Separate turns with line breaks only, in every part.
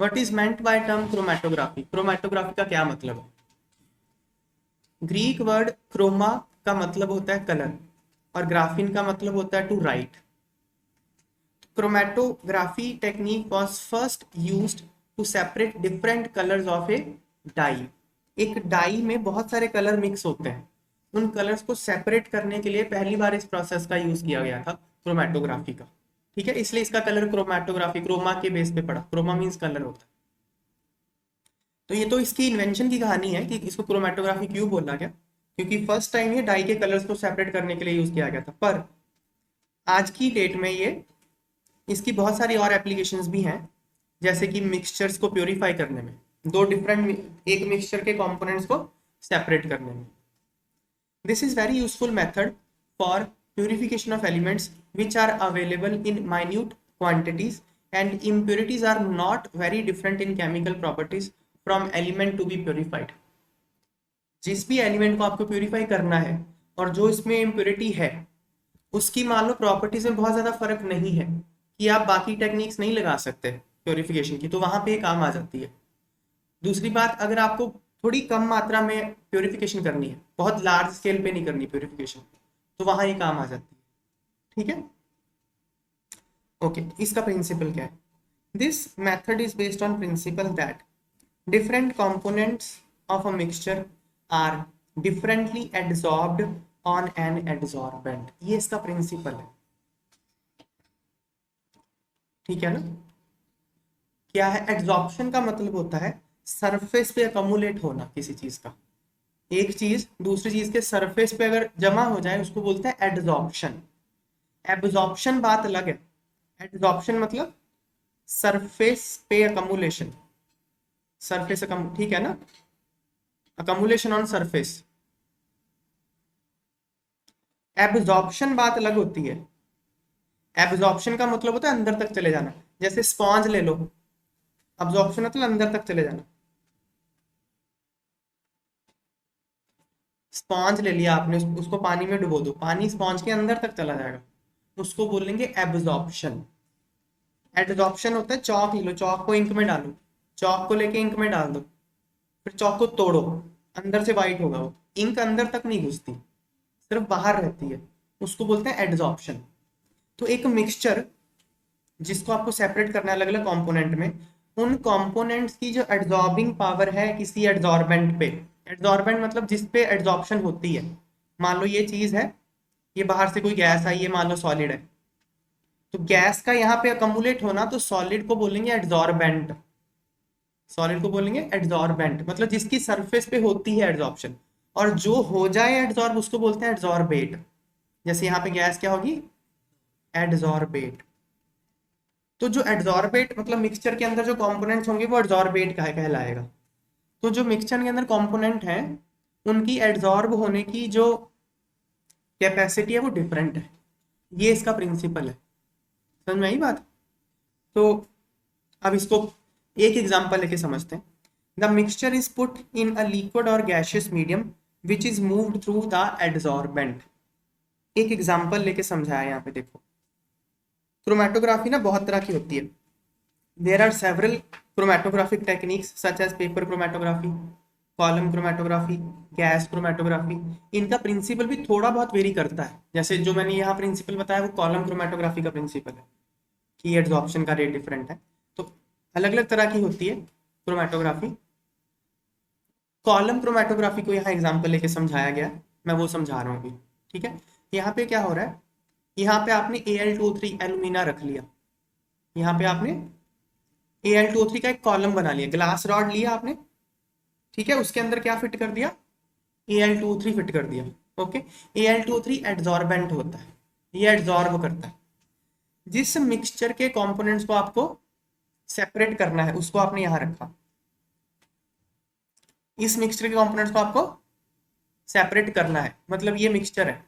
What is meant by term chromatography? Chromatography का क्या मतलब है? ग्रीक वर्ड क्रोमा का मतलब होता है कलर और ग्राफिन का मतलब होता है to right. Chromatography technique was first used to separate different colours of a dye. एक डाई में बहुत सारे कलर मिक्स होते हैं, उन कलर्स को सेपरेट करने के लिए पहली बार इस प्रोसेस का यूज किया गया था, क्रोमेटोग्राफी का। ठीक है, इसलिए इसका कलर क्रोमेटोग्राफी, क्रोमा के बेस पे पड़ा। क्रोमा मीन्स कलर होता है। तो ये तो इसकी इन्वेंशन की कहानी है कि इसको क्रोमेटोग्राफी क्यों बोला गया, क्योंकि फर्स्ट टाइम ये डाई के कलर्स को सेपरेट करने के लिए यूज किया गया था। पर आज की डेट में ये इसकी बहुत सारी और एप्लीकेशंस भी हैं, जैसे कि मिक्सचर्स को प्योरीफाई करने में, दो डिफरेंट एक मिक्सचर के कंपोनेंट्स को सेपरेट करने में। This is very useful method for purification of elements which are available in minute quantities and impurities are not very different in chemical properties from element to be purified. जिस भी element को आपको purify करना है और जो इसमें impurity है, उसकी मान लो प्रॉपर्टीज में बहुत ज्यादा फर्क नहीं है कि आप बाकी टेक्निक्स नहीं लगा सकते प्योरिफिकेशन की, तो वहां पे काम आ जाती है। दूसरी बात, अगर आपको थोड़ी कम मात्रा में प्योरिफिकेशन करनी है, बहुत लार्ज स्केल पे नहीं करनी प्योरिफिकेशन, तो वहां ये काम आ जाती है। ठीक है, ओके। इसका प्रिंसिपल क्या है? This method is based on principal that different components of a mixture are differently adsorbed on an adsorbent। ये इसका प्रिंसिपल है। ठीक है ना? क्या है? एड्सॉर्प्शन का मतलब होता है सरफेस पे अकमुलेट होना किसी चीज का। एक चीज दूसरी चीज के सरफेस पे अगर जमा हो जाए उसको बोलते हैं एड्सॉर्प्शन। एब्जॉर्प्शन बात अलग है। एड्सॉर्प्शन मतलब सरफेस पे अकमुलेशन, सरफेस ठीक है ना, अकमुलेशन ऑन सरफेस। एब्जॉर्प्शन बात अलग होती है। एब्जॉर्प्शन का मतलब होता है अंदर तक चले जाना। जैसे स्पॉन्ज ले लो, अब्जॉर्प्शन मतलब अंदर तक चले जाना। स्पॉन्ज ले लिया आपने, उसको पानी में डुबो दो, पानी स्पॉन्ज के अंदर तक चला जाएगा, उसको बोलेंगे एब्जॉर्प्शन। एडजॉर्प्शन होता है चौक ले लो, चौक को इंक में डालो, चौक को लेके इंक में डाल दो, फिर चौक को तोड़ो, अंदर से वाइट होगा वो, इंक अंदर तक नहीं घुसती, सिर्फ बाहर रहती है, उसको बोलते हैं एडजॉर्प्शन। तो एक मिक्सचर जिसको आपको सेपरेट करना है अलग अलग कंपोनेंट में, उन कंपोनेंट्स की जो एड्सॉर्बिंग पावर है किसी एड्सॉर्बेंट पे, एड्सॉर्बेंट मतलब जिस पे एड्सॉर्प्शन होती है। मान लो ये चीज है, ये बाहर से कोई गैस आई है, मान लो सॉलिड है, तो गैस का यहाँ पे अकमुलेट होना, तो सॉलिड को बोलेंगे एड्सॉर्बेंट। सॉलिड को बोलेंगे एड्सॉर्बेंट, मतलब जिसकी सरफेस पे होती है एड्सॉर्प्शन, और जो हो जाए एड्सॉर्ब उसको बोलते हैं एड्सॉर्बेट। जैसे यहाँ पे गैस क्या होगी? एड्सॉर्बेट। तो जो एड्सॉर्बेट मतलब मिक्सचर के अंदर जो कंपोनेंट्स होंगे वो एड्सॉर्बेट का कहलाएगा। तो जो मिक्सचर के अंदर कंपोनेंट हैं उनकी एड्सॉर्ब होने की जो कैपेसिटी है वो डिफरेंट है। ये इसका प्रिंसिपल है। समझ में आई बात? तो अब इसको एक एग्जांपल लेके समझते हैं। The mixture is put in a liquid और gaseous medium which is moved through the adsorbent. एक एग्जांपल लेके समझाया यहाँ पे, देखो। क्रोमेटोग्राफी ना बहुत तरह की होती है। There are several chromatographic techniques such as paper chromatography, column chromatography, gas chromatography. इनका प्रिंसिपल भी थोड़ा बहुत वेरी करता है। जैसे जो मैंने यहाँ प्रिंसिपल बताया वो कॉलम क्रोमेटोग्राफी का प्रिंसिपल है कि एड्सॉर्प्शन का रेट डिफरेंट है। तो अलग अलग तरह की होती है क्रोमेटोग्राफी। कॉलम क्रोमेटोग्राफी को यहाँ एग्जांपल लेके समझाया गया, मैं वो समझा रहा हूँ अभी। ठीक है, यहाँ पे क्या हो रहा है? यहाँ पे आपने Al2O3 एल्यूमिना रख लिया, यहाँ पे आपने Al2O3 का एक कॉलम बना लिया, ग्लास रॉड लिया आपने, ठीक है, उसके अंदर क्या फिट कर दिया? Al2O3 फिट कर दिया। ओके, Al2O3 एड्सॉर्बेंट होता है, ये एड्सॉर्ब करता है। जिस मिक्सचर के कंपोनेंट्स को आपको सेपरेट करना है उसको आपने यहां रखा, इस मिक्सचर के कंपोनेंट्स को आपको सेपरेट करना है, मतलब ये मिक्सचर है,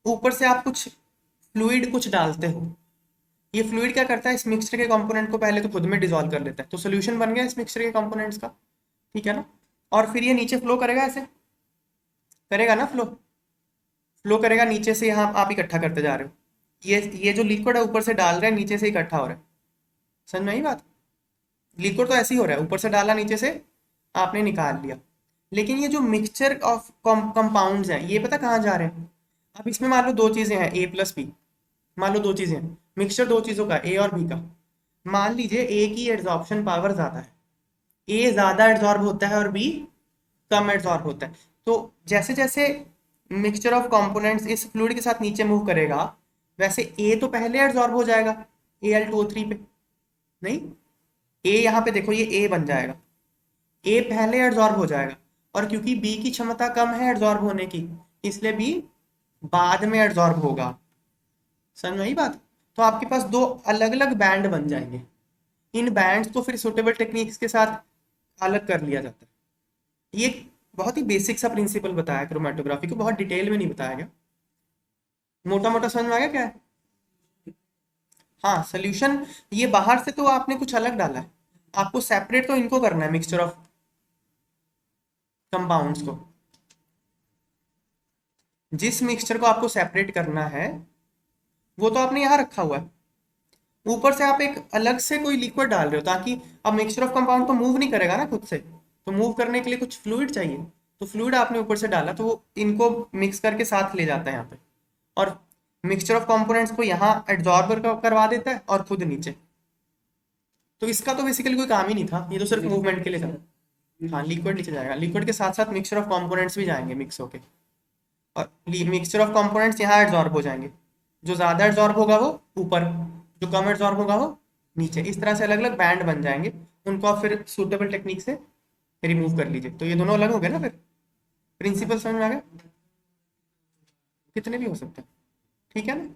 ऊपर से आप कुछ फ्लूइड कुछ डालते हो, ये फ्लूइड क्या करता है? इस मिक्सचर के कंपोनेंट को पहले तो खुद में डिसॉल्व कर लेता है, तो सोल्यूशन बन गया इस मिक्सचर के कंपोनेंट्स का। ठीक है ना? और फिर ये नीचे फ्लो करेगा, ऐसे करेगा ना, फ्लो फ्लो करेगा नीचे से, यहाँ आप इकट्ठा करते जा रहे हो, ये जो लिक्विड है ऊपर से डाल रहे हैं, नीचे से इकट्ठा हो रहा है। समझ में आई बात? लिक्विड तो ऐसे ही हो रहा है, ऊपर से डाला नीचे से आपने निकाल लिया। लेकिन ये जो मिक्सचर ऑफ कंपाउंड्स हैं ये पता कहाँ जा रहे हैं? अब इसमें मान लो दो चीजें हैं ए प्लस बी, मान लो दो चीजें हैं, मिक्सचर दो चीजों का ए और बी का। मान लीजिए ए की एड्सॉर्प्शन पावर ज्यादा है, ए ज्यादा एड्सॉर्ब होता है और बी कम एड्सॉर्ब होता है। तो जैसे जैसे मिक्सचर ऑफ कंपोनेंट्स इस फ्लूइड के साथ नीचे मूव करेगा, वैसे ए तो पहले एड्सॉर्ब हो जाएगा Al2O3 पे, नहीं, ए यहाँ पे देखो ये ए बन जाएगा, ए पहले एड्सॉर्ब हो जाएगा, और क्योंकि बी की क्षमता कम है एड्सॉर्ब होने की, इसलिए बी बाद में एड्सॉर्ब होगा। समझ में आई बात? तो आपके पास दो अलग अलग बैंड बन जाएंगे, इन बैंड्स को फिर सुटेबल टेक्निक्स के साथ अलग कर लिया जाता है। ये बहुत ही बेसिक सा प्रिंसिपल बताया क्रोमेटोग्राफी को, बहुत डिटेल में नहीं बताया गया, मोटा मोटा समझ में आ गया क्या है? हाँ, सोल्यूशन ये बाहर से तो आपने कुछ अलग डाला है, आपको सेपरेट तो इनको करना है, मिक्सचर ऑफ कंपाउंड्स को। जिस मिक्सचर को आपको सेपरेट करना है वो तो आपने यहाँ रखा हुआ है, ऊपर से आप एक अलग से कोई लिक्विड डाल रहे हो, ताकि अब मिक्सचर ऑफ कंपाउंड तो मूव नहीं करेगा ना खुद से, तो मूव करने के लिए कुछ फ्लूइड चाहिए, तो फ्लूइड आपने ऊपर से डाला तो वो इनको मिक्स करके साथ ले जाता है यहाँ पे, और मिक्सचर ऑफ कंपोनेंट्स को यहाँ एब्जॉर्बर करवा देता है और खुद नीचे। तो इसका तो बेसिकली कोई काम ही नहीं था, ये तो सिर्फ मूवमेंट के लिए था। हाँ, लिक्विड नीचे जाएगा, लिक्विड के साथ साथ मिक्सचर ऑफ कंपोनेंट्स भी जाएंगे मिक्स होके, और मिक्सचर ऑफ कंपोनेंट्स यहाँ एब्जॉर्ब हो जाएंगे, जो ज्यादा एब्जॉर्ब होगा वो ऊपर, जो कम एब्जॉर्ब होगा वो नीचे। इस तरह से अलग अलग बैंड बन जाएंगे, उनको आप फिर सूटेबल टेक्निक से रिमूव कर लीजिए, तो ये दोनों अलग हो गए ना। फिर प्रिंसिपल समझ में आ गया, कितने भी हो सकते हैं, ठीक है ना।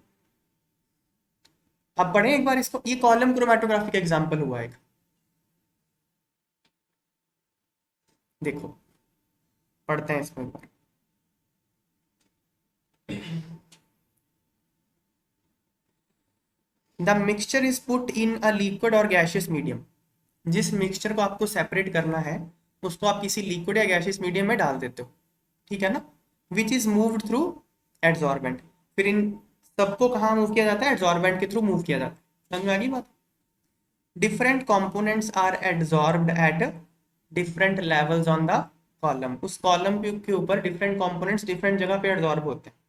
अब पढ़े एक बार इसको, ये कॉलम क्रोमेटोग्राफी का एग्जाम्पल हुआ एक, देखो पढ़ते हैं इसको एक बार। The mixture is put in a liquid और गैशियस मीडियम, जिस मिक्सचर को आपको सेपरेट करना है उसको आप किसी लिक्विड या गैशियस मीडियम में डाल देते हो, ठीक है ना। विच इज मूव्ड थ्रू एड्सॉर्बेंट, फिर इन सबको कहाँ मूव किया जाता है? एड्सॉर्बेंट के थ्रू मूव किया जाता है। समझ में आ गई बात? Different components are adsorbed at different levels on the column, उस कॉलम के ऊपर डिफरेंट कंपोनेंट्स डिफरेंट जगह पे एड्सॉर्ब होते हैं।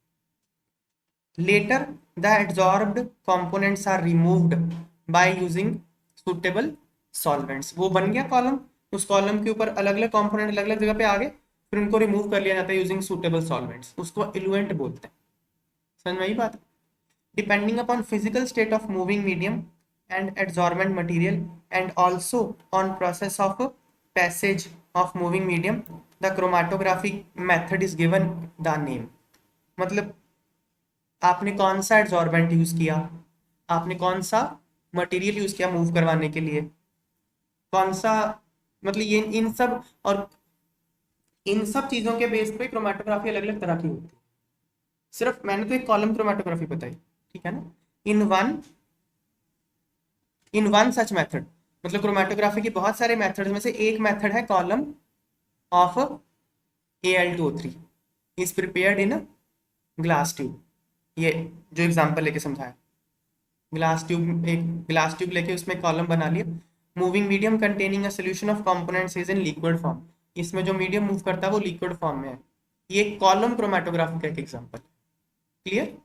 Later, the adsorbed components are removed by using suitable solvents। वो बन गया कॉलम, उस कॉलम के ऊपर अलग अलग कंपोनेंट अलग अलग जगह पे आ गए, फिर उनको रिमूव कर लिया जाता है यूजिंग सुटेबल सॉल्वेंट्स, उसको इलुएंट बोलते हैं। समझ में आई बात? Depending upon physical state of moving medium and adsorbent material and also on process of passage of moving medium the chromatographic method is given the name. मतलब आपने कौन सा एड्सॉर्बेंट यूज किया, आपने कौन सा मटेरियल यूज किया मूव करवाने के लिए, कौन सा, मतलब ये इन सब, और इन सब चीजों के बेस पे क्रोमेटोग्राफी अलग अलग तरह की होती है। सिर्फ मैंने तो एक कॉलम क्रोमेटोग्राफी बताई, ठीक है ना। इन वन सच मेथड, मतलब क्रोमेटोग्राफी के बहुत सारे मेथड में से एक मेथड है column of Al2O3 is prepared in glass tube. ये जो एग्जांपल लेके समझाया, ग्लास ट्यूब, एक ग्लास ट्यूब लेके उसमें कॉलम बना लिया, moving medium containing a solution of components is in liquid form, इसमें जो मीडियम मूव करता है वो लिक्विड फॉर्म में है। ये कॉलम क्रोमेटोग्राफी का एक एग्जांपल। क्लियर?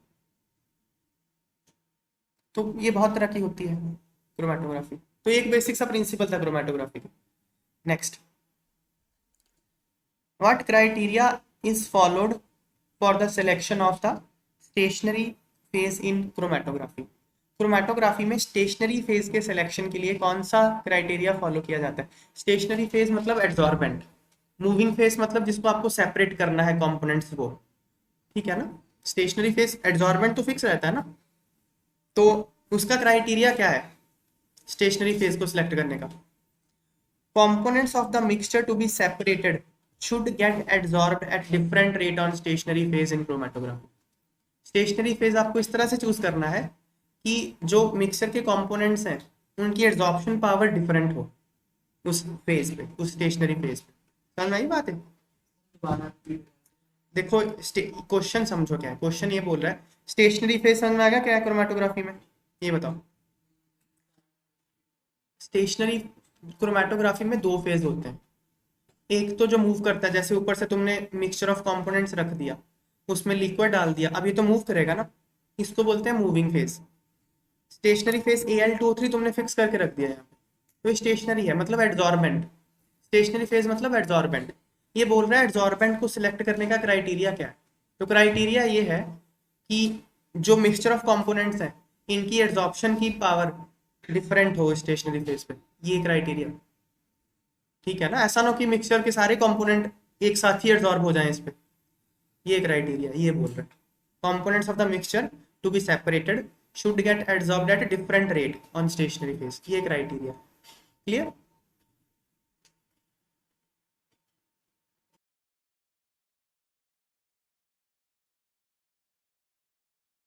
तो ये बहुत तरह की होती है क्रोमेटोग्राफी, तो एक बेसिक सा प्रिंसिपल था क्रोमेटोग्राफी का। Next, what criteria is followed for the selection of the stationary phase in chromatography. Chromatography में स्टेशनरी फेज के सिलेक्शन के लिए कौन सा क्राइटेरिया फॉलो किया जाता है? स्टेशनरी फेज मतलब एड्सॉर्बेंट, मूविंग फेज मतलब जिसको आपको सेपरेट करना है कंपोनेंट्स वो, ठीक है ना। स्टेशनरी फेज, एड्सॉर्बेंट तो फिक्स रहता है ना, तो उसका क्राइटेरिया क्या है स्टेशनरी फेज को सिलेक्ट करने का? components of the mixture to be separated should get adsorbed at different rate on stationary phase in chromatography। Stationary phase आपको इस तरह से चूज करना है कि जो मिक्सर के कंपोनेंट्स हैं उनकी एड्सॉर्प्शन पावर डिफरेंट हो उस फेज पे, उस स्टेशनरी फेज पे। समझ में आई बात है? देखो क्वेश्चन समझो क्या है, क्वेश्चन ये बोल रहा है स्टेशनरी फेज समझ में आएगा क्या है क्रोमेटोग्राफी में, ये बताओ। स्टेशनरी क्रोमेटोग्राफी में दो फेज होते हैं। एक तो जो मूव करता है, जैसे ऊपर से तुमने मिक्सचर ऑफ कंपोनेंट्स रख दिया, उसमें लिक्विड डाल दिया, अब ये तो मूव करेगा ना, इसको बोलते हैं moving phase. Stationary phase Al2O3 तुमने फिक्स करके रख दिया यहाँ पे, तो स्टेशनरी है, मतलब एड्जॉर्बेंट। स्टेशनरी फेज मतलब एड्जॉर्बेंट। ये बोल रहा है एड्जॉर्बेंट को सिलेक्ट करने का क्राइटेरिया क्या है। तो क्राइटेरिया ये है कि जो मिक्सचर ऑफ कंपोनेंट्स हैं इनकी एड्जॉर्प्शन की पावर डिफरेंट हो स्टेशनरी फेज पे, ये क्राइटेरिया। ठीक है ना, ऐसा ना हो कि मिक्सचर के सारे कंपोनेंट एक साथ ही एड्जॉर्ब हो जाएं इस पे, ये क्राइटेरिया ये बोल रहे हैं। Components of the mixture to be separated should get adsorbed at a different rate on stationary phase, ये क्राइटेरिया। क्लियर।